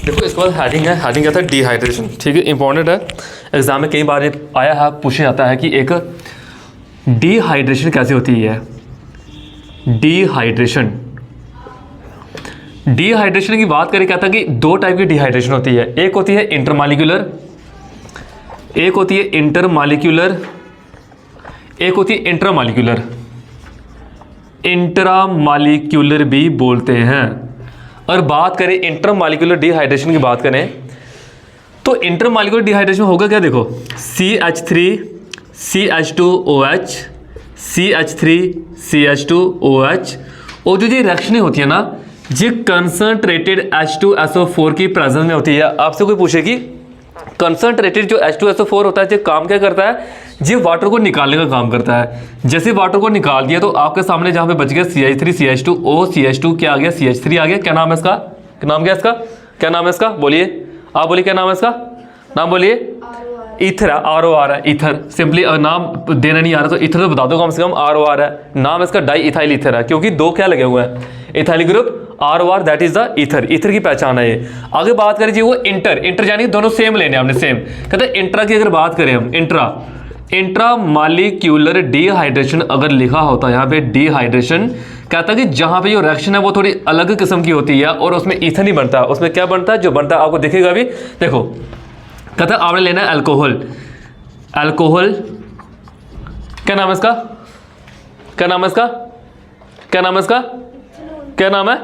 देखो इसके बाद हेडिंग है, हेडिंग क्या था, डिहाइड्रेशन। ठीक है, इंपॉर्टेंट है, एग्जाम में कई बार आया है, पूछा जाता है कि एक डिहाइड्रेशन कैसे होती है। डिहाइड्रेशन, डिहाइड्रेशन की बात करें, क्या था कि दो टाइप की डिहाइड्रेशन होती है। एक होती है इंटरमॉलिक्यूलर, एक होती है इंटरमॉलिक्यूलर, एक होती है इंट्रामॉलिक्यूलर। इंट्रामॉलिक्यूलर भी बोलते हैं। और बात करें इंटरमॉलिक्यूलर डिहाइड्रेशन की बात करें तो इंटरमॉलिक्यूलर डिहाइड्रेशन होगा क्या, देखो CH3 CH2OH CH3 CH2OH, और जो ये रिएक्शनें होती है ना, ये कंसंट्रेटेड H2SO4 की प्रेजेंस में होती है। आपसे कोई पूछे कि कंसंट्रेटेड जो H2SO4 होता है, ये काम क्या करता है, ये वाटर को निकालने का काम करता है। जैसे वाटर को निकाल दिया तो आपके सामने जहाँ पे बच गया CH3 CH2O CH2 क्या आ गया, CH3 आ गया। क्या नाम है इसका, क्या नाम क्या इसका, क्या नाम है इसका, बोलिए आप, बोलिए क्या नाम है इसका, नाम बोलिए। ईथर है, ROR है, ईथर। सिंपली नाम देना नहीं आ रहा तो ईथर तो बता दो कम से कम, ROR है। नाम इसका डाई इथाइल ईथर है, क्योंकि दो क्या लगे हुए हैं, ethyl group, ROR, that is the ether. Ether की पहचान है ये। आगे बात करें जी वो इंटर यानी दोनों सेम लेने हमने, सेम। कहते हैं इंट्रा की अगर बात करें हम, इंट्रामॉलिक्यूलर डिहाइड्रेशन अगर लिखा होता है यहाँ पे, डिहाइड्रेशन कहता है कि जहाँ पे जो रिएक्शन है वो थोड़ी अलग किस्म की होती है और उसमें ईथर नहीं बनता। उसमें क्या बनता है, जो बनता है आपको दिखेगा अभी, देखो। कहता है आपने लेना है अल्कोहल, अल्कोहल क्या नाम है इसका, क्या नाम है इसका, क्या नाम है इसका, क्या नाम है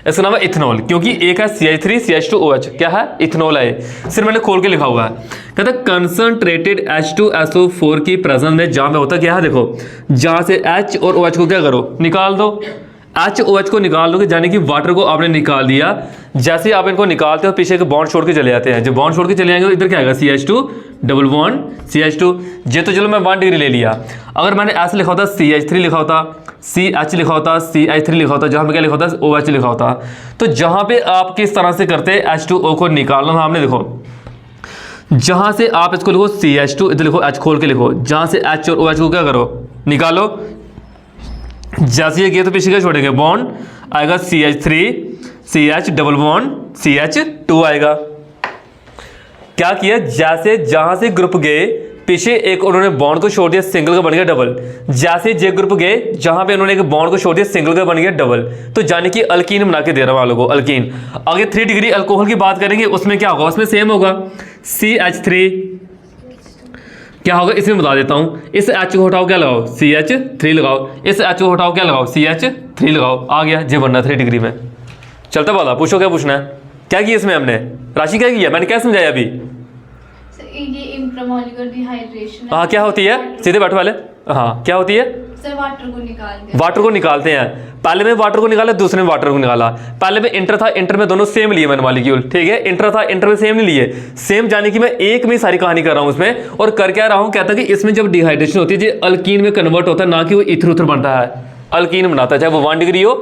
इसका, नाम है इथेनॉल। क्योंकि एक है CH3 CH2OH, क्या है, इथेनॉल है। सिर्फ मैंने खोल के लिखा हुआ है। कहता है कंसंट्रेटेड H2SO4 की प्रेजेंस में जहां पे होता क्या है, देखो जहां से H और OH को क्या करो, निकाल दो। HOH को निकाल दोगे, यानी कि वाटर को आपने निकाल दिया। जैसे आप इनको निकालते हो पीछे के बॉन्ड छोड़ के चले जाते हैं। जब बॉन्ड छोड़ के चले जाएंगे तो इधर क्या आएगा, CH2 डबल बॉन्ड CH2। ये तो चलो मैं 1 डिग्री ले लिया। अगर मैंने ऐसे लिखा होता, CH3 लिखा होता, CH लिखा होता, CH3 लिखा होता, जहाँ पे क्या लिखा होता, OH लिखा होता। तो जहाँ पे आप किस तरह से करते H2O को निकालना था हमने, देखो जहाँ से आप इसको लिखो CH2, इधर लिखो H खोल के लिखो, जहाँ से H और OH को क्या करो, निकालो। जैसे ये किया तो पीछे क्या छोड़ेंगे, बॉन्ड आएगा CH3 CH double bond CH2 आएगा। क्या किया, जैसे जहां से ग्रुप गए पीछे एक उन्होंने बॉन्ड को छोड़ दिया, सिंगल का बन गया डबल। जैसे जे ग्रुप गए जहां पे उन्होंने एक बॉन्ड को छोड़ दिया, सिंगल का बन गया डबल। तो जाने की अल्कीन बना के दे रहा हूं आप लोगों को, अल्कीन। आगे 3 डिग्री अल्कोहल की बात करेंगे, उसमें क्या होगा, उसमें सेम होगा CH3 क्या होगा, इसमें बता देता हूं। इस H को हटाओ, क्या लगाओ, CH3 लगाओ। इस H को हटाओ, क्या लगाओ, CH3 लगाओ। आ गया जे बनना 3 डिग्री में। चलता वाला, पूछो क्या पूछना है, क्या किया इसमें हमने, राशि क्या किया, मैंने क्या समझाया अभी। ये इंट्रामॉलिक्यूलर डिहाइड्रेशन, हाँ क्या होती है, सीधे बैठो वाले, हाँ क्या होती है, सर वाटर को निकालते हैं। वाटर को निकालते हैं। पहले में वाटर को निकाला, दूसरे में वाटर को निकाला। पहले में इंटर था, इंटर में दोनों सेम लिए मैंने मॉलिक्यूल, ठीक है। इंटर था, इंटर में सेम नहीं लिए। सेम जाने की मैं एक में सारी कहानी कर रहा हूं इसमें। और कर क्या रहा हूं, कहता है कि इसमें जब डिहाइड्रेशन होती है जो अल्कीन में कन्वर्ट होता है, ना कि वो इथर उथर बनता है, अल्कीन बनाता है। चाहे वो 1 डिग्री हो,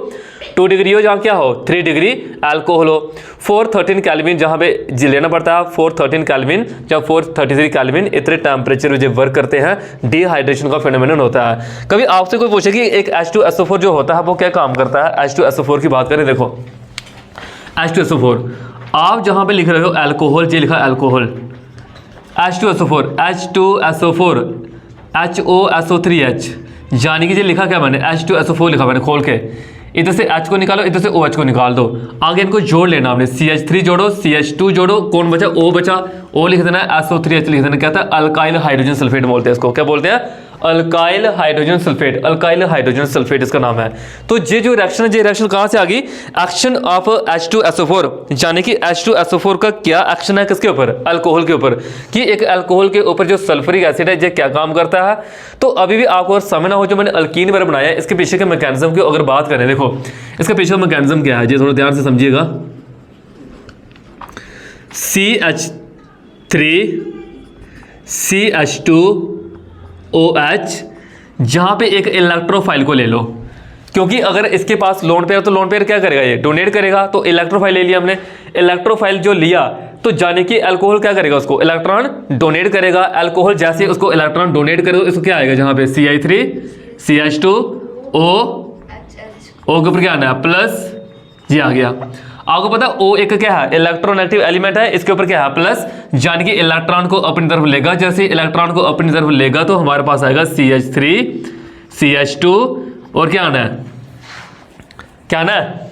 2 डिग्री हो, जहाँ क्या हो 3 डिग्री अल्कोहल हो। 413 केल्विन जहाँ पे लेना पड़ता है, 413 केल्विन या 433 केल्विन, इतने टेम्परेचर में जब वर्क करते हैं डिहाइड्रेशन का फेनोमेनन होता है। कभी आपसे कोई पूछे कि एक H2SO4 जो होता है वो क्या काम करता है। H2SO4 की बात करें, देखो H2SO4 आप जहाँ पे लिख रहे हो अल्कोहल, ये लिखा अल्कोहल, H2SO4 HOSO3H, यानी कि ये लिखा क्या मैंने, H2SO4 लिखा मैंने खोल के। इधर से H को निकालो, इधर से OH को निकाल दो। आगे इनको जोड़ लेना आपने, CH3 जोड़ो, CH2 जोड़ो, कौन बचा, O बचा, O लिख देना, SO3H लिख देना। कहता है अल्काइल हाइड्रोजन सल्फेट बोलते हैं इसको, क्या बोलते हैं, alkyl hydrogen sulphate, alkyl hydrogen sulphate इसका नाम है। तो ये जो रिएक्शन है, ये रिएक्शन कहाँ से आ गई, एक्शन ऑफ H2SO4, यानी कि H2SO4 का क्या एक्शन है, किसके ऊपर, अल्कोहल के ऊपर। कि एक अल्कोहल के ऊपर जो सल्फ्यूरिक एसिड है ये क्या काम करता है। तो अभी भी आपको समझना हो, जो मैंने अल्कीन पर बनाया है, इसके पीछे के मैकेनिज्म की अगर बात करें, देखो इसके पीछे का मैकेनिज्म क्या है, ये थोड़ा ध्यान से समझिएगा। CH3 CH2OH, जहाँ पे एक इलेक्ट्रोफाइल को ले लो, क्योंकि अगर इसके पास लोन पेयर, तो लोन पेयर क्या करेगा, ये डोनेट करेगा। तो इलेक्ट्रोफाइल ले लिया हमने, इलेक्ट्रोफाइल जो लिया तो जाने की अल्कोहल क्या करेगा, उसको इलेक्ट्रॉन डोनेट करेगा। अल्कोहल जैसे उसको इलेक्ट्रॉन डोनेट करेगा, इसको क्या आएगा, जहाँ पे CH3 CH2O, O के ऊपर क्या आना है, प्लस, ये आ गया। आपको पता O एक क्या है, इलेक्ट्रोनेगेटिव एलिमेंट है, इसके ऊपर क्या है प्लस, यानी कि इलेक्ट्रॉन को अपनी तरफ लेगा, जैसे इलेक्ट्रॉन को अपनी तरफ लेगा तो हमारे पास आएगा CH3 CH2 और क्या आना है, क्या आना है,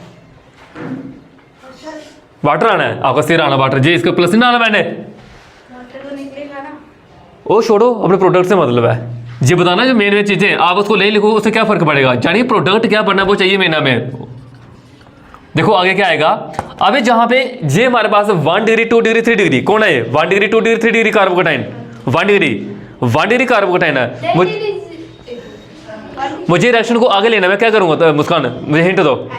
वाटर आना है, आपका सिर आना वाटर जी, इसके प्लस नहीं आना मैंने, वाटर तो निकलेगा ना। ओ छोड़ो, अपने प्रोडक्ट से मतलब है जी, बताना जो मेन चीजें आप उसको ले लिखो, उससे क्या फर्क पड़ेगा, यानी प्रोडक्ट क्या बनना वो चाहिए मेना में। देखो आगे क्या आएगा, अबे जहां पे जे हमारे पास 1 डिग्री 2 डिग्री 3 डिग्री, कौन है ये 1 degree 2 degree 3 degree carbocation, 1 degree carbocation है। मुझे रिएक्शन को आगे लेना, मैं क्या करूंगा तो मुस्कान मुझे हिंट दो,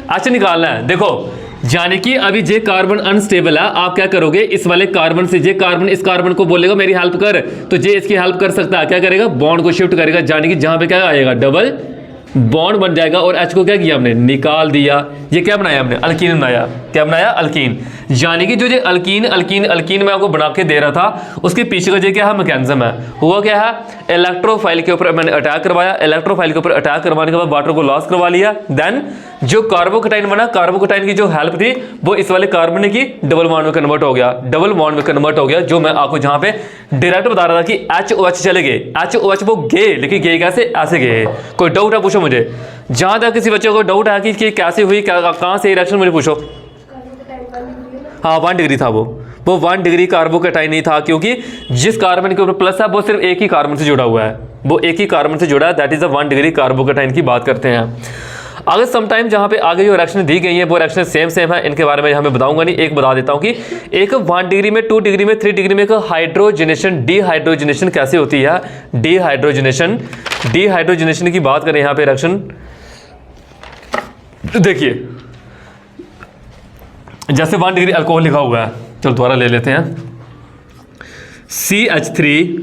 अच्छा निकालना है। देखो यानी कि अभी जे कार्बन अनस्टेबल है, आप क्या करोगे, इस वाले कार्बन से जे कार्बन इस कार्बन को बोलेगा मेरी हेल्प कर, तो जे इसकी हेल्प कर सकता है, क्या करेगा बॉन्ड को शिफ्ट करेगा, यानी कि जहां पे क्या आएगा डबल बॉन्ड बन जाएगा, और H को क्या किया हमने निकाल दिया, ये क्या बनाया हमने अल्कीन बनाया, क्या बनाया अल्कीन, यानी कि जो ये अल्कीन अल्कीन अल्कीन मैं आपको बना के दे रहा था उसके पीछे का जो क्या है मैकेनिज्म है, हुआ क्या है इलेक्ट्रोफाइल के ऊपर मैंने अटैक करवाया, इलेक्ट्रोफाइल के ऊपर अटैक करवाने के बाद वाटर को लॉस करवा लिया, देन जो कार्बोकेटाइन बना, कार्बोकेटाइन की जो हेल्प थी वो इस वाले कार्बन की डबल बॉन्ड में कन्वर्ट हो गया, डबल बॉन्ड में कन्वर्ट हो गया, जो मैं आपको जहां पे डायरेक्ट बता रहा था कि HOH चले गए, HOH वो गए, लेकिन गए कैसे, ऐसे गए। कोई डाउट है पूछो मुझे, जहां तक किसी बच्चे को डाउट है कि कैसे हुई, कहां से रिएक्शन, मुझे पूछो। हाँ 1 डिग्री था वो 1 डिग्री कार्बोकेटाइन नहीं था, क्योंकि जिस कार्बन के ऊपर प्लस है वो सिर्फ एक ही कार्बन से जुड़ा हुआ है, वो एक ही कार्बन से जुड़ा है, that is the 1 degree carbocation की बात करते हैं। अगर समटाइम जहां पे आगे जो रिएक्शन दी गई है वो रिएक्शन सेम है, इनके बारे में हमें बताऊंगा नहीं, एक बता देता हूं कि एक 1 डिग्री में 2 डिग्री में 3 डिग्री में एक हाइड्रोजनेशन डिहाइड्रोजनेशन कैसे होती है, डिहाइड्रोजनेशन की बात करें यहां पे रिएक्शन, देखिए जैसे 1 डिग्री अल्कोहल लिखा हुआ है, चलो दोबारा ले लेते हैं, CH3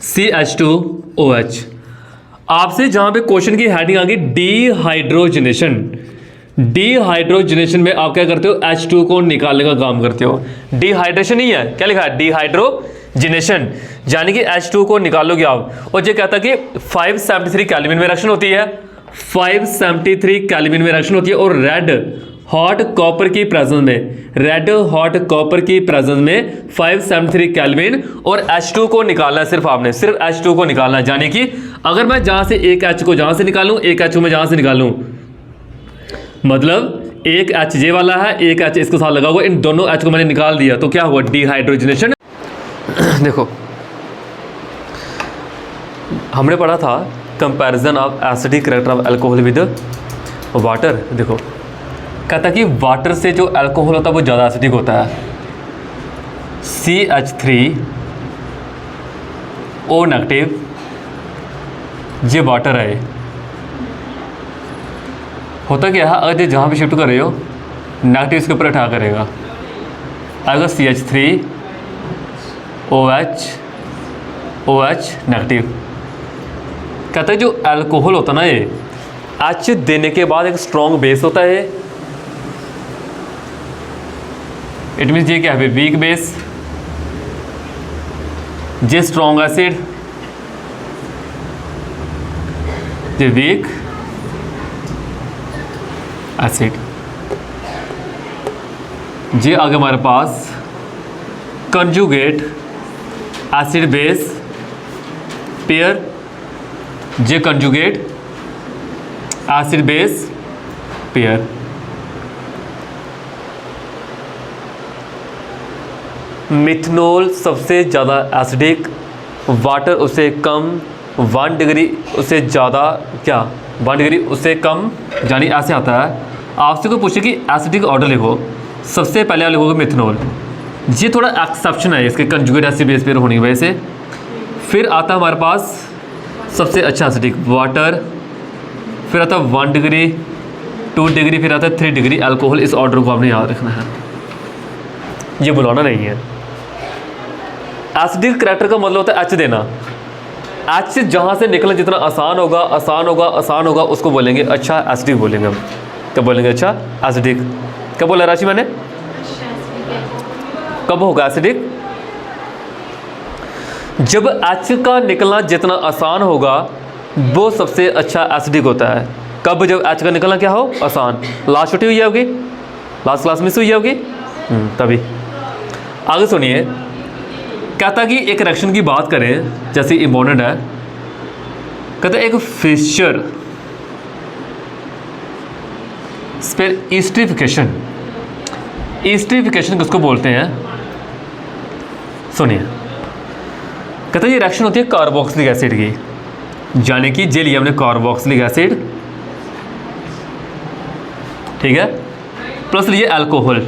CH2OH, आपसे जहां पे क्वेश्चन की हेडिंग आ गई डिहाइड्रोजनेशन, डिहाइड्रोजनेशन में आप क्या करते हो H2 को निकालने का काम करते हो, डिहाइड्रेशन नहीं है, क्या लिखा है डिहाइड्रोजनेशन, यानी कि H2 को निकालोगे आप, और ये कहता कि 573 केल्विन में रिएक्शन होती है, 573 केल्विन में रिएक्शन होती है, और रेड हॉट कॉपर की प्रेजेंस में, रेड हॉट कॉपर की प्रेजेंस में 573 केल्विन, और H2 को निकालना है, सिर्फ आपने सिर्फ H2 को निकालना है, यानी कि अगर मैं जहां से एक H को जहां से निकालूं, एक H को मैं जहां से निकालूं, मतलब एक H जे वाला है, एक H इसके साथ लगा हुआ, इन दोनों H को मैंने निकाल दिया, तो क्या हुआ डिहाइड्रोजनेशन। देखो हमने पढ़ा था comparison of acidic character of alcohol with water, देखो कहता कि वाटर से जो अल्कोहल होता है वो ज़्यादा एसिडिक होता है, CH3O नेगेटिव, ये वाटर है, होता क्या है अगर जहाँ भी शिफ्ट कर रहे हो नेगेटिव इसके ऊपर अटैक करेगा, आएगा CH3OH नेगेटिव, कहता है जो अल्कोहल होता ना ये H देने के बाद एक स्ट्रॉन्ग बेस होता है, इट मीन्स ये क्या है वीक बेस, जे स्ट्रॉन्ग एसिड, जे वीक एसिड, जे आगे हमारे पास कंजुगेट एसिड बेस पेयर, जे conjugate acid base pair. Methanol सबसे ज़्यादा एसिडिक, वाटर उससे कम, 1 डिग्री उससे ज़्यादा, क्या 1 डिग्री उससे कम, यानी ऐसे आता है। आपसे कोई पूछे कि एसिडिक ऑर्डर लिखो, सबसे पहले लिखोगे मिथनॉल, ये थोड़ा एक्सेप्शन है इसके कंजुगेट एसिड बेस पेयर होने की वजह से। फिर आता है हमारे पास सबसे अच्छा एसिडिक वाटर, फिर आता है 1 डिग्री 2 डिग्री, फिर आता है 3 डिग्री अल्कोहल। इस ऑर्डर को आपने याद रखना है, ये बुलाना नहीं है। एसिडिक करैक्टर का मतलब होता है एच देना, एच से जहाँ से निकलना जितना आसान होगा आसान होगा आसान होगा उसको बोलेंगे अच्छा एसिडिक बोलेंगे हम। क्या बोलेंगे? अच्छा एसिडिक। क्या बोला राशि मैंने? कब होगा एसिडिक? जब एच का निकलना जितना आसान होगा वो सबसे अच्छा एसिडिक होता है। कब? जब एच का निकलना क्या हो? आसान। लास्ट छुट्टी हुई है आपकी? लास्ट क्लास मिस हुई होगी तभी। आगे सुनिए, कहता कि एक रिएक्शन की बात करें जैसे इम्पोर्टेंट है। कहता है एक फिशर फिर ईस्ट्रिफिकेशन। ईस्ट्रिफिकेशन किसको बोलते हैं? सुनिए, कहता है ये रिएक्शन होती है कार्बोक्सिलिक एसिड की, यानी कि जे लिया हमने कार्बोक्सिलिक एसिड, ठीक है, प्लस लिए अल्कोहल।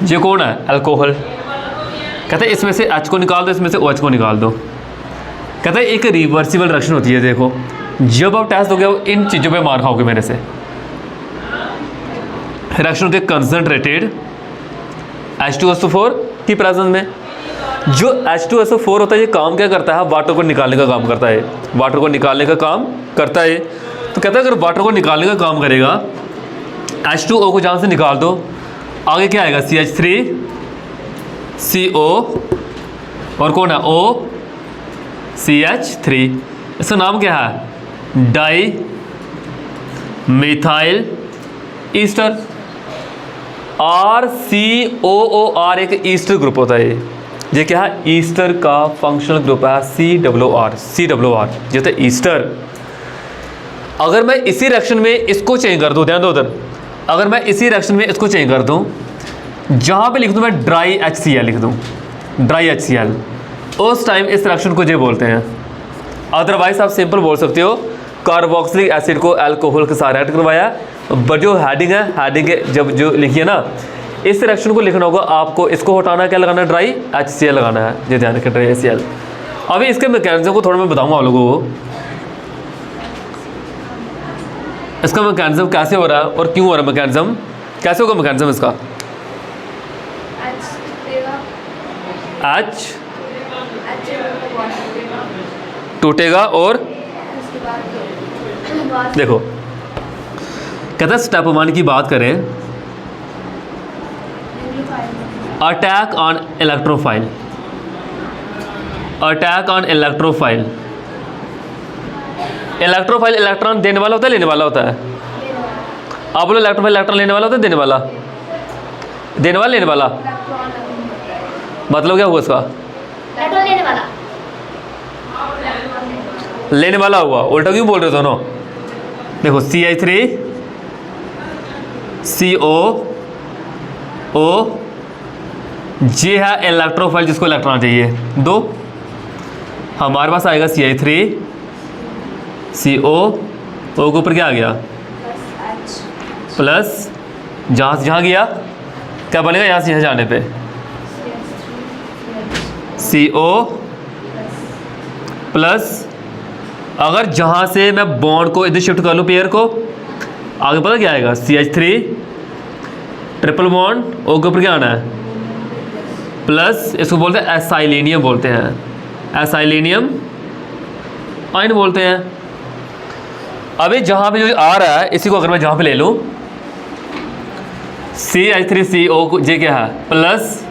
ये कौन है? अल्कोहल। कहते हैं इसमें से H को निकाल दो, इसमें से OH को निकाल दो। कहते हैं एक रिवर्सिबल रिएक्शन होती है। देखो जब आप टेस्ट दोगे इन चीज़ों पे मार खाओगे मेरे से। रिएक्शन होती है कंसंट्रेटेड H2SO4 की प्रेजेंस में। जो H2SO4 होता है ये काम क्या करता है? वाटर को निकालने का काम करता है। वाटर को निकालने का काम करता है। तो कहता है अगर वाटर को निकालने का काम करेगा, H2O को जहाँ से निकाल दो, आगे क्या आएगा? CH3 CO और कौन है? O CH3। इसका नाम क्या है? Di methyl Easter. RCOOR एक ईस्टर ग्रुप होता है। ये क्या है? ईस्टर का फंक्शनल ग्रुप है। COOR ये होता है ईस्टर। अगर मैं इसी रिएक्शन में इसको चेंज कर दूँ, ध्यान दो उधर, अगर मैं इसी रिएक्शन में इसको चेंज कर दूँ, जहाँ पे लिख दूँ मैं ड्राई HCl लिख दूँ, ड्राई HCl, उस टाइम इस रिएक्शन को जो बोलते हैं। अदरवाइज आप सिंपल बोल सकते हो कार्बोक्सिलिक एसिड को अल्कोहल के साथ ऐड करवाया। बट जो हेडिंग है, हेडिंग जब जो लिखिए ना, इस रिएक्शन को लिखना होगा आपको, इसको हटाना क्या लगाना है? ड्राई HCl लगाना है। ये ध्यान रखें, ड्राई HCl। अभी इसके मैकेनिज्म को थोड़ा मैं बताऊँगा आप लोगों को, इसका मैकेनिज्म कैसे हो रहा है और क्यों हो रहा है। मैकेनिज्म कैसे होगा? मैकेनिज्म इसका H टूटेगा और देखो, कहता है स्टेप 1 की बात करें, attack on electrophile. Attack on electrophile. Electrophile electron देने वाला होता है, लेने वाला होता है? आप बोलो इलेक्ट्रोफाइल इलेक्ट्रॉन लेने वाला होता है, देने वाला? देने वाला, लेने वाला, मतलब क्या हुआ इसका? लेने वाला। लेने वाला हुआ। उल्टा क्यों बोल रहे हो दोनों? देखो CH3 CO O, ये है इलेक्ट्रोफाइल जिसको इलेक्ट्रॉन चाहिए 2। हमारे पास आएगा CH3 CO, O के ऊपर क्या आ गया? प्लस, जहाँ से जहाँ गया क्या बनेगा? यहाँ से यहाँ जाने पे CO प्लस, अगर जहाँ से मैं बॉन्ड को इधर शिफ्ट कर लूँ, पेयर को, आगे पता क्या आएगा? CH3 ट्रिपल बॉन्ड, O के ऊपर क्या आना है? प्लस, इसको बोलते हैं एसाइलेनियम बोलते हैं। एसाइलेनियम आयन बोलते हैं। अभी जहाँ पे जो आ रहा है, इसी को अगर मैं जहाँ पे ले लूँ, CH3CO को, ये क्या है? प्लस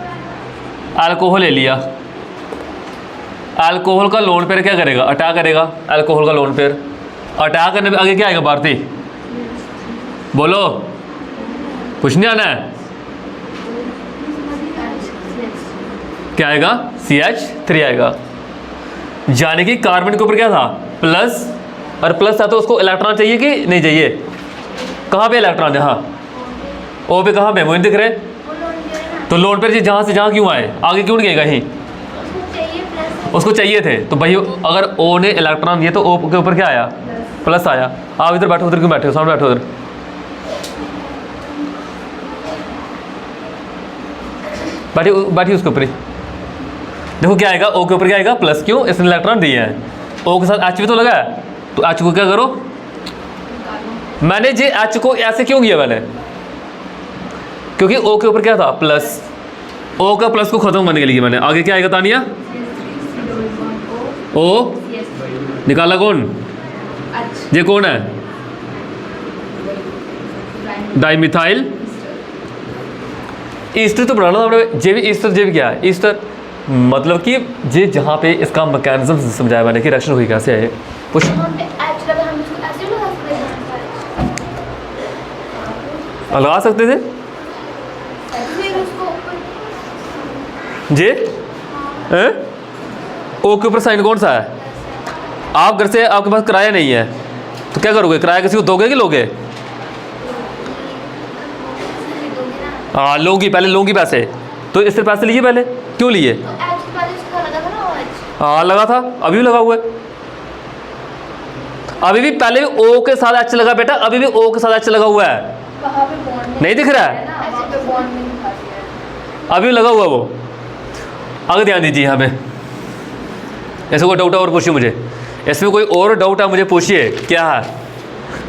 अल्कोहल ले लिया। अल्कोहल का लोन पेयर क्या करेगा? अटैक करेगा। अल्कोहल का लोन पेयर अटैक करने पे आगे क्या आएगा? भारती बोलो, कुछ नहीं आना है? क्या आएगा? CH3 आएगा। यानी कि कार्बन के ऊपर क्या था? प्लस, और प्लस था तो उसको इलेक्ट्रॉन चाहिए कि नहीं चाहिए? कहाँ पे इलेक्ट्रॉन है? हाँ, O पे कहाँ पे? मुझे दिख रहे। तो लोन पेयर जहाँ से जहाँ क्यों आए? आगे क्यों नहीं गए कहीं? उसको चाहिए थे। तो भाई अगर O ने इलेक्ट्रॉन दिए तो O के ऊपर क्या आया? प्लस आया। आप इधर बैठो, उधर क्यों बैठे हो? सामने बैठो उधर। बैठी उसके ऊपर ही। देखो क्या आएगा? O के ऊपर क्या आएगा? प्लस। क्यों? इसने इलेक्ट्रॉन दिए हैं। O के साथ H भी तो लगा है, तो H को क्या करो? मैंने जे H को ऐसे क्यों किया मैंने? क्योंकि O के ऊपर क्या था? प्लस। O का प्लस को खत्म करने के लिए मैंने आगे क्या आएगा? तानिया O निकाला कौन? ये कौन है? डाइमिथाइल ईस्टर तो बनाना था हमने। जे भी ईस्टर, जे भी क्या है? ईस्टर मतलब कि जे जहाँ पे इसका मैकेनिज्म समझाया मैंने कि रिएक्शन हुई कैसे है। कुछ लगा सकते थे फिर उसको ऊपर जी। हैं? ओ के ऊपर साइन कौन सा है? आप घर से आपके पास किराया नहीं है तो क्या करोगे? किराया किसी को दोगे कि लोगे? हाँ लोगी, पहले लोगी पैसे। तो इससे पैसे लिए पहले, क्यों लिए? तो एच के बाद उसका लगा था ना आज। हाँ लगा था, अभी भी लगा हुआ है। अभी भी पहले भी ओ के साथ एच लगा बेटा, अभी भी ओ के साथ एच लगा हुआ है। वहाँ पे बॉन्ड नहीं दिख रहा है? ऐसे पे बॉन्ड में दिखा दिया है। अभी भी लगा हुआ वो। आगे ध्यान दीजिए यहाँ पे। ऐसे कोई डाउट है और पूछिए मुझे, इसमें कोई और डाउट है मुझे पूछिए, क्या है?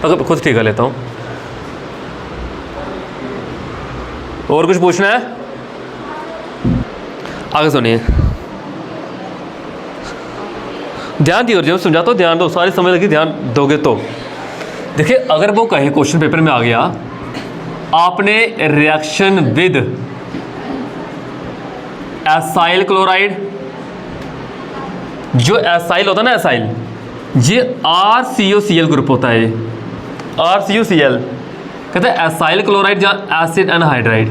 अगर खुद ठीक कर लेता हूँ। और कुछ पूछना है? आगे सुनिए, ध्यान दियो, जब समझाता हूँ ध्यान दो, सारी समझ लगी, ध्यान दोगे तो। देखिए अगर वो कहे क्वेश्चन पेपर में आ गया, आपने रिएक्शन विद एसाइल क्लोराइड, जो एसाइल होता है ना, एसाइल ये RCOCl ग्रुप होता है, RCOCl कहते हैं एसाइल क्लोराइड या एसिड एनहाइड्राइड,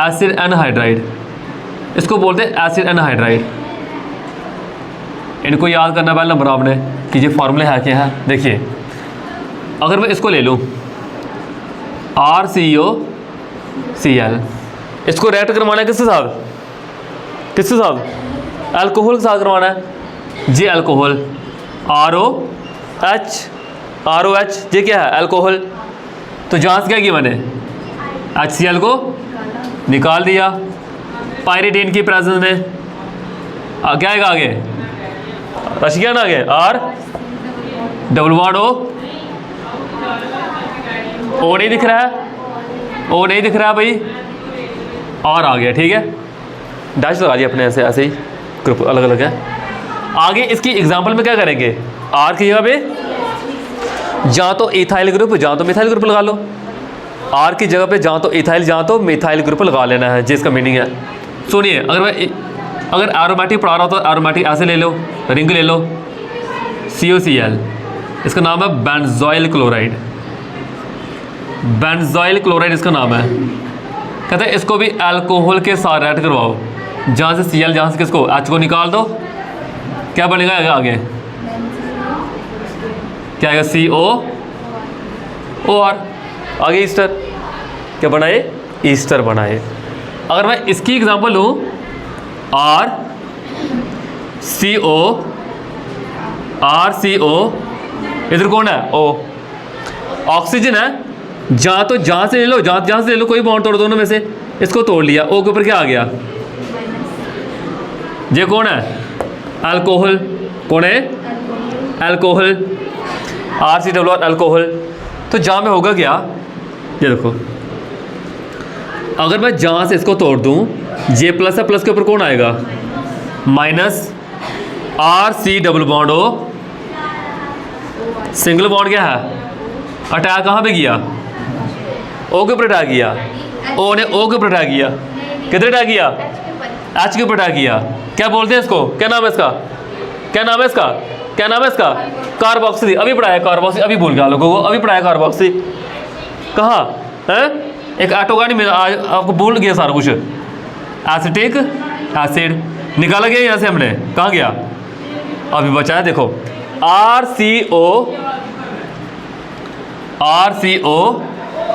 एसिड एनहाइड्राइड इसको बोलते हैं एसिड एनहाइड्राइड। इनको याद करना पहले नंबर आपने कि ये फॉर्मूले है क्या है। देखिए अगर मैं इसको ले लूँ RCOCl, इसको रिएक्ट करवाना है किसके साथ? किसके साथ? अल्कोहल के साथ करवाना है। जी अल्कोहल, ROH ये क्या है? अल्कोहल। तो जहाँ से क्या किया मैंने? HCl को निकाल दिया पायरिडीन की प्रेजेंस में। क्या आएगा आगे? रश गया ना आगे, R डबल बॉन्ड O नहीं दिख रहा है, O नहीं दिख रहा है भाई, और आ गया। ठीक है, डैश लगा दिया अपने, ऐसे ऐसे ही ग्रुप अलग अलग है। आगे इसकी एग्जांपल में क्या करेंगे? R की जगह पे जहाँ तो इथाइल ग्रुप, जहाँ तो मिथाइल ग्रुप लगा लो। R की जगह पे जहाँ तो इथाइल, जहाँ तो मिथाइल ग्रुप लगा लेना है, जिसका मीनिंग है। सुनिए अगर एरोमेटिक पढ़ा रहा हो तो एरोमेटिक ऐसे ले लो, रिंग ले लो, COCl, इसका नाम है बेंजोइल क्लोराइड। बेंजोइल क्लोराइड इसका नाम है। कहते हैं इसको भी अल्कोहल के साथ रिएक्ट करवाओ, जहाँ से Cl, जहाँ से किसको H को निकाल दो, क्या बनेगा आगे? क्या आएगा? COOR, आगे ईस्टर, क्या बनाए? ईस्टर बनाए। अगर मैं इसकी एग्जांपल लूँ RCO, इधर कौन है? O, ऑक्सीजन है। जहाँ से ले लो, जहाँ से ले लो, कोई बॉन्ड तोड़, दोनों में से इसको तोड़ लिया। O के ऊपर क्या आ गया? ये कौन है? अल्कोहल। कौन है? Alcohol, RCOO alcohol. तो जहाँ में होगा क्या? ये देखो, अगर मैं जहाँ से इसको तोड़ दूँ, J प्लस है, प्लस के ऊपर कौन आएगा? Minus RC double bond O, single bond क्या है? अटैक कहाँ पे किया? O के ऊपर अटैक किया। O ने O के ऊपर अटैक किया। किधर अटैक किया? H के ऊपर अटैक किया। क्या बोलते हैं इसको? क्या नाम है इसका? क्या नाम है इसका? क्या नाम है इसका? कार्बोक्सी। अभी पढ़ाया कार्बोक्सी, अभी भूल गया लोगों को, अभी पढ़ाया कार्बोक्सी। कहाँ है? एक ऑटो का नहीं मिला आज, आपको भूल गया सारा कुछ। एसिटिक एसिड निकाला गया यहाँ से हमने, कहाँ गया? अभी बचा है, देखो RCO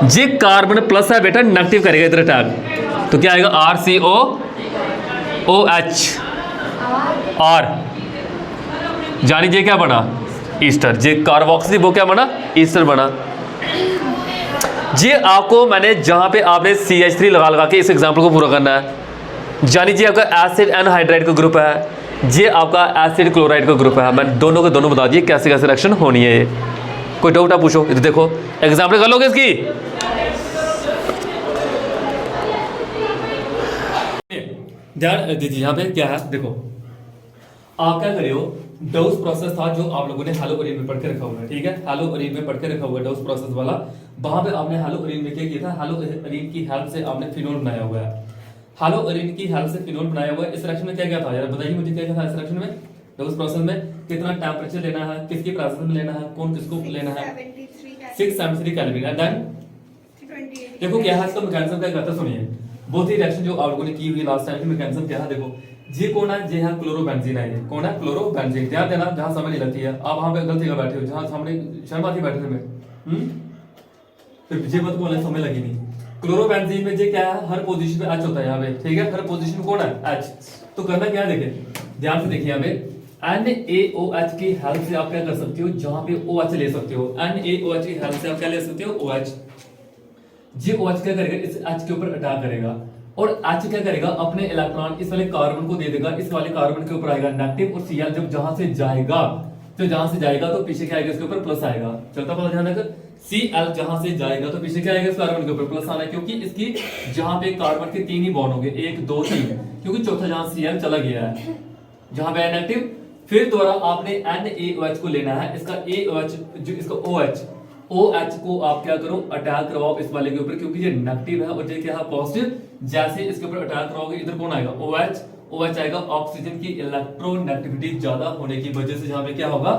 जी कार्बन प्लस है बेटा, नेगेटिव करेगा इधर अटैक, तो क्या आएगा? RCOOH, और जानी जे क्या बना? ईस्टर। जे कार्बोक्सी वो क्या बना? ईस्टर बना। जी आपको मैंने जहाँ पे आपने CH3 लगा के इस एग्जाम्पल को पूरा करना है। जानी जी आपका एसिड एनहाइड्राइड का ग्रुप है, ये आपका एसिड क्लोराइड का ग्रुप है। मैंने दोनों के दोनों बता दिए कैसे कैसे रिएक्शन होनी है। ये कोई डाउट आप पूछो, इधर देखो एग्जाम्पल कर लोगे इसकी। ध्यान दीजिए, यहाँ पे क्या है देखो, आप क्या करियो, डोज प्रोसेस था जो आप लोगों ने हेलोअरीन में पढ़ के रखा हुआ है। ठीक है, हेलोअरीन में पढ़ के रखा हुआ है डोज प्रोसेस वाला। वहां पे आपने हेलोअरीन में क्या किया था? हेलोअरीन की हेल्प से आपने फिनोल बनाया हुआ है। हेलोअरीन की हेल्प से फिनोल बनाया हुआ है। इस रिएक्शन में क्या क्या था यार बताइए मुझे, क्या क्या था इस रिएक्शन में? डोज प्रोसेस में कितना टेम्परेचर लेना है, किसकी प्रेजेंस में लेना है, कौन किसको लेना है? 673 केल्विन। एंड देन 28 देखो क्या है इसका मैकेनिज्म क्या करता है, सुनिए। बहुत ही रिएक्शन जो आप लोगों ने की हुई लास्ट टाइम की मैकेनिज्म क्या है, देखो जी कौन है, जी है क्लोरोबेंजीन है। ये कौन है, क्लोरोबेंजीन। ध्यान देना जहां समझ नहीं लगती है, आप वहां पे गलत जगह बैठे हो, जहां सामने शर्मा थी बैठे थे मैं। फिर पीछे मत बोलना, समझ लगी नहीं। क्लोरोबेंजीन में जी क्या है, हर पोजीशन पे H होता है यहाँ पे, ठीक है। हर पोजीशन में कौन है, H। तो करना क्या है, देखिए ध्यान से देखिए यहाँ पे NaOH की हेल्प से आप क्या कर सकते हो, जहां पे OH ले सकते हो। NaOH की हेल्प से आप क्या ले सकते हो, OH। जी OH क्या करेगा, इस H के ऊपर अटैक करेगा और H क्या करेगा, अपने इलेक्ट्रॉन इस वाले कार्बन को दे देगा, इस वाले कार्बन के ऊपर आएगा नेगेटिव, और Cl जब जहां से जाएगा, तो पीछे क्या आएगा, इसके ऊपर प्लस आएगा। चलता पता ध्यान रखकर, Cl जहां से जाएगा तो पीछे क्या आएगा, इस कार्बन के ऊपर प्लस आना है, क्योंकि इसकी जहां पे कार्बन के 3 ही बॉन्ड होंगे, 1 2 3, क्योंकि चौथा जहां Cl चला गया है, जहां पे नेगेटिव। फिर दोबारा आपने NaOH को लेना है, इसका AOH जो इसका OH को आप क्या करो, अटैक करवाओ इस वाले के ऊपर, क्योंकि ये नेगेटिव है और ये क्या है, पॉजिटिव। जैसे इसके ऊपर अटैक करवाओगे, इधर कौन आएगा, OH आएगा। ऑक्सीजन की इलेक्ट्रोनेगेटिविटी ज्यादा होने की वजह से जहां पे क्या होगा,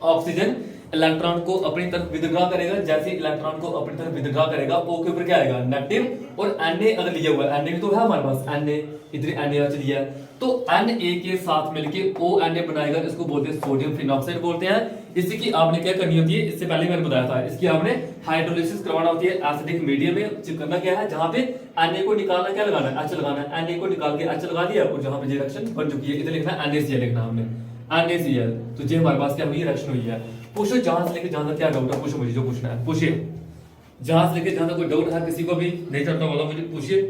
ऑक्सीजन इलेक्ट्रॉन को अपनी तरफ विदड्रॉ करेगा। जैसे इलेक्ट्रॉन को अपनी तरफ विदड्रॉ करेगा, O के ऊपर क्या आएगा, नेगेटिव। और Na अगर लिया हुआ है, Na भी तो है हमारे पास, Na इधर NaOH लिया है, तो Na के साथ मिलके ONa बनाएगा, इसको बोलते हैं सोडियम फिनॉक्साइड बोलते हैं। इसकी आपने क्या करनी होती है, इससे पहले मैंने बताया था, इसकी आपने हाइड्रोलिसिस करवाना होती है एसिडिक मीडियम में। करना क्या है, जहां पे Na को निकालना, क्या लगाना है, H लगाना है। Na को निकाल के H लगा दिया, और जहां पे रिएक्शन बन चुकी है, इधर लिखना है NaCl लिखना हमने, NaCl। तो ये हमारे पास क्या हुई, रिएक्शन हुई है। पूछो जहां से लेके जहां तक क्या डाउट है, पूछो मुझे, जो पूछना है पूछिए। जहां से लेके जहां तक कोई डाउट है किसी को भी नहीं चलता वाला, मुझे पूछिए।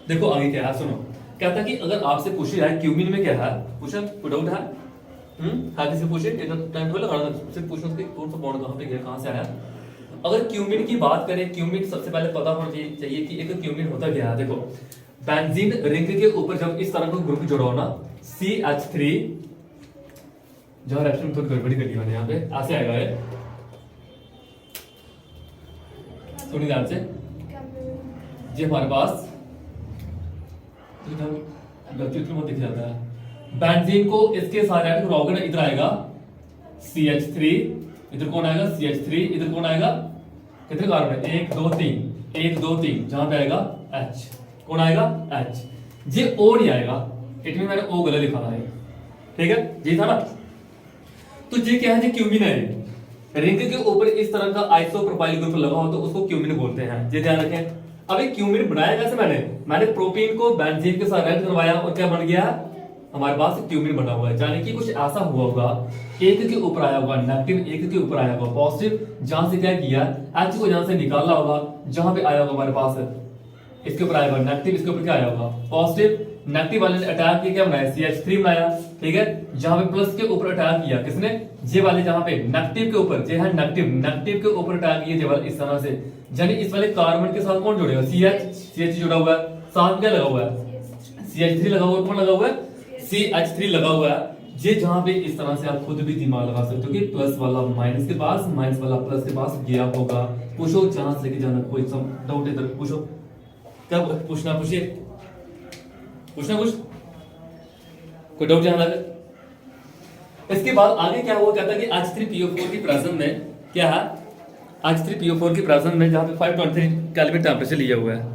देखो आगे क्या है, सुनो। कहता है कि अगर आपसे पूछे जाए क्यूमिन में क्या है, पूछा कोई डाउट है, हाँ किसी पूछे, इतना टाइम थोड़ा लगाना था, सिर्फ पूछो कि कौन सा बॉन्ड कहां पे गया, कहां से आया। अगर क्यूमिन की बात करें, क्यूमिन सबसे पहले पता होना चाहिए कि एक क्यूमिन होता क्या है। देखो बेंजीन रिंग के ऊपर जब इस तरह का ग्रुप जोड़ा हो ना, CH3, जहां रिएक्शन थोड़ी गड़बड़ी कर दी मैंने यहाँ पे, ऐसे आएगा ये, सुनिए ध्यान से। ये हमारे पास गलती मत दिख जाता है। बेंजीन को इसके साथ ऐड करोगे ना, इधर आएगा CH3, इधर कौन आएगा, CH3, इधर कौन आएगा, कितने कार्बन है, 1 2 3, 1 2 3, जहां पे आएगा H, कौन आएगा, H। ये O नहीं आएगा, इट मीन मैंने O गलत लिखा था, ठीक है जी था ना। तो ये क्या है, ये क्यूमिन है। रिंग के ऊपर इस तरह का आइसोप्रोपाइल ग्रुप लगा हो तो उसको क्यूमिन बोलते हैं, ये ध्यान रखें। अभी क्यूमिन बनाया कैसे, मैंने प्रोपीन को बेंजीन के साथ ऐड करवाया और क्या बन गया, हमारे पास क्यूमिन बना हुआ है। यानी कि कुछ ऐसा हुआ होगा, एक के ऊपर आया होगा नेगेटिव, एक के ऊपर आया होगा पॉजिटिव, जहां से क्या किया, H को जहां से निकाला होगा, जहां पे आया होगा हमारे पास, इसके ऊपर आया होगा नेगेटिव, इसके ऊपर क्या आया होगा, पॉजिटिव। नेगेटिव वाले ने अटैक किया, क्या बनाया, CH3 बनाया, ठीक है। जहां पे प्लस के ऊपर अटैक किया किसने, जे वाले, जहां पे नेगेटिव के ऊपर, जे है नेगेटिव के ऊपर अटैक किया जे वाला, इस तरह से। यानी इस वाले कार्बन के साथ कौन जुड़ेगा, CH जुड़ा हुआ है, साथ क्या लगा हुआ है, CH3 लगा हुआ है, कौन लगा हुआ है, CH3 लगा हुआ है। ये जहां पे इस तरह से आप खुद भी दिमाग लगा सकते हो कि प्लस वाला माइनस के पास, माइनस वाला प्लस के पास गया होगा। पूछो जहां से लेके जाना, कोई डाउट है तो पूछो, क्या पूछना, पूछिए, पूछना कुछ, कोई डाउट जहां लगे। इसके बाद आगे क्या हुआ, कहता है कि H3PO4 की प्रेजेंस में क्या है, H3PO4 की प्रेजेंस में जहां पे 523 केल्विन टेंपरेचर लिया हुआ है,